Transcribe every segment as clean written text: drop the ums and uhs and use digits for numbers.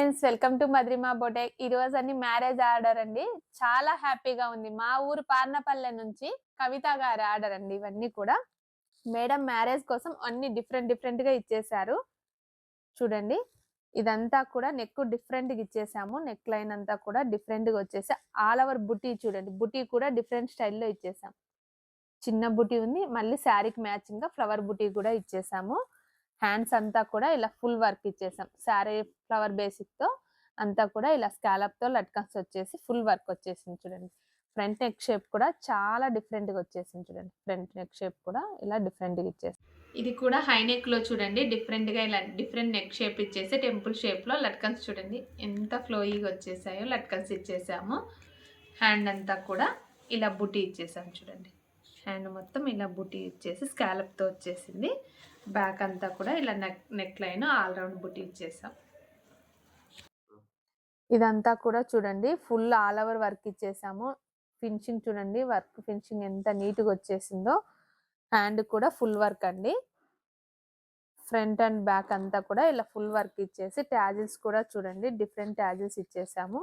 Friends, welcome to మద్రిమా boutique. ఈ రోజు అన్ని మ్యారేజ్ ఆర్డర్ అండి. చాలా హ్యాపీగా ఉంది. మా ఊరు పార్నపల్లె నుంచి కవిత గారి ఆర్డర్ అండి ఇవన్నీ కూడా. మేడం మ్యారేజ్ కోసం అన్ని డిఫరెంట్ డిఫరెంట్ గా ఇచ్చేసారు. చూడండి, ఇదంతా కూడా నెక్ డిఫరెంట్ గా ఇచ్చేసాము. నెక్ లైన్ అంతా కూడా డిఫరెంట్ గా వచ్చేసి ఆల్ ఓవర్ బుటీ చూడండి. బుటీ కూడా డిఫరెంట్ స్టైల్లో ఇచ్చేసాం. చిన్న బుటీ ఉంది, మళ్ళీ శారీకి మ్యాచింగ్ గా ఫ్లవర్ బుటీ కూడా ఇచ్చేసాము. హ్యాండ్స్ అంతా కూడా ఇలా ఫుల్ వర్క్ ఇచ్చేసాం. శారీ ఫ్లవర్ బేసిక్ తో అంతా కూడా ఇలా స్కాలప్ తో లట్కన్స్ వచ్చేసి ఫుల్ వర్క్ వచ్చేసింది చూడండి. ఫ్రంట్ నెక్ షేప్ కూడా చాలా డిఫరెంట్ గా వచ్చేసింది చూడండి. ఫ్రంట్ నెక్ షేప్ కూడా ఇలా డిఫరెంట్ గా ఇచ్చేసాం. ఇది కూడా హై నెక్ లో చూడండి, డిఫరెంట్ గా ఇలా డిఫరెంట్ నెక్ షేప్ ఇచ్చేసి టెంపుల్ షేప్ లో లట్కన్స్ చూడండి ఎంత ఫ్లోయిగా వచ్చేసాయో. లట్కన్స్ ఇచ్చేసాము. హ్యాండ్ అంతా కూడా ఇలా బుటీ ఇచ్చేసాం చూడండి. హ్యాండ్ మొత్తం ఇలా బుటీ ఇచ్చేసి స్కాలప్ తో వచ్చేసింది. బ్యాక్ అంతా కూడా ఇలా నెక్ లైన్ ఆల్ రౌండ్ బుటీ ఇచ్చేసాం. ఇదంతా కూడా చూడండి ఫుల్ ఆల్ ఓవర్ వర్క్ ఇచ్చేసాము. ఫినిషింగ్ చూడండి, వర్క్ ఫినిషింగ్ ఎంత నీట్ గా వచ్చేసిందో. హ్యాండ్ కూడా ఫుల్ వర్క్ అండి. ఫ్రంట్ అండ్ బ్యాక్ అంతా కూడా ఇలా ఫుల్ వర్క్ ఇచ్చేసి ట్యాజిల్స్ కూడా చూడండి డిఫరెంట్ ట్యాజిల్స్ ఇచ్చేసాము.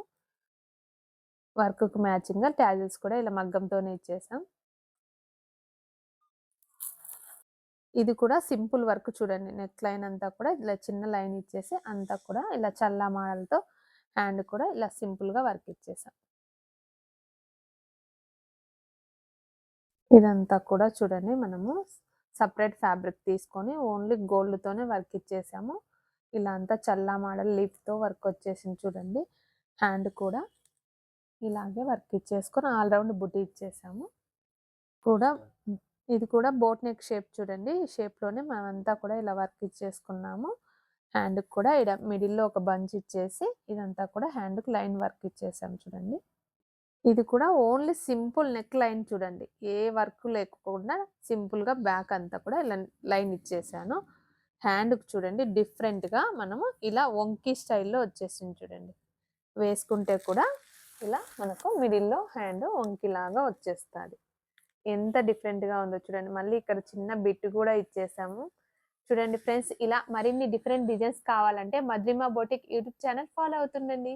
వర్క్ కు మ్యాచింగ్ గా ట్యాజిల్స్ కూడా ఇలా మగ్గంతోనే ఇచ్చేసాం. ఇది కూడా సింపుల్ వర్క్ చూడండి. నెక్ లైన్ అంతా కూడా ఇలా చిన్న లైన్ ఇచ్చేసి అంతా కూడా ఇలా చల్లా మోడల్తో హ్యాండ్ కూడా ఇలా సింపుల్ గా వర్క్ ఇచ్చేసాం. ఇదంతా కూడా చూడండి మనము సపరేట్ ఫ్యాబ్రిక్ తీసుకొని ఓన్లీ గోల్డ్ తోనే వర్క్ ఇచ్చేసాము. ఇలా అంతా చల్లా మోడల్ లీఫ్ తో వర్క్ వచ్చేసింది చూడండి. హ్యాండ్ కూడా ఇలాగే వర్క్ ఇచ్చేసుకొని ఆల్ రౌండ్ బుటీ ఇచ్చేసాము. కూడా ఇది కూడా బోట్ నెక్ షేప్ చూడండి. ఈ షేప్ లోనే మనమంతా కూడా ఇలా వర్క్ ఇచ్చేసుకున్నాము. హ్యాండ్ కూడా ఇలా మిడిల్ లో ఒక బంచ్ ఇచ్చేసి ఇదంతా కూడా హ్యాండ్ కు లైన్ వర్క్ ఇచ్చేసాం చూడండి. ఇది కూడా ఓన్లీ సింపుల్ నెక్ లైన్ చూడండి. ఏ వర్క్ లేకుండా సింపుల్ గా బ్యాక్ అంతా కూడా ఇలా లైన్ ఇచ్చేసాను. హ్యాండ్ కు చూడండి డిఫరెంట్ గా మనము ఇలా వంకీ స్టైల్లో వచ్చేసింది చూడండి. వేసుకుంటే కూడా ఇలా మనకు మిడిల్ లో హ్యాండ్ వంకీ లాగా వచ్చేస్తుంది. ఎంత డిఫరెంట్ గా ఉందో చూడండి. మళ్ళీ ఇక్కడ చిన్న బిట్ కూడా ఇచ్చేసాము చూడండి. ఫ్రెండ్స్, ఇలా మరిన్ని డిఫరెంట్ డిజైన్స్ కావాలంటే మద్రిమా బొటిక్ యూట్యూబ్ ఛానల్ ఫాలో అవుతుండండి.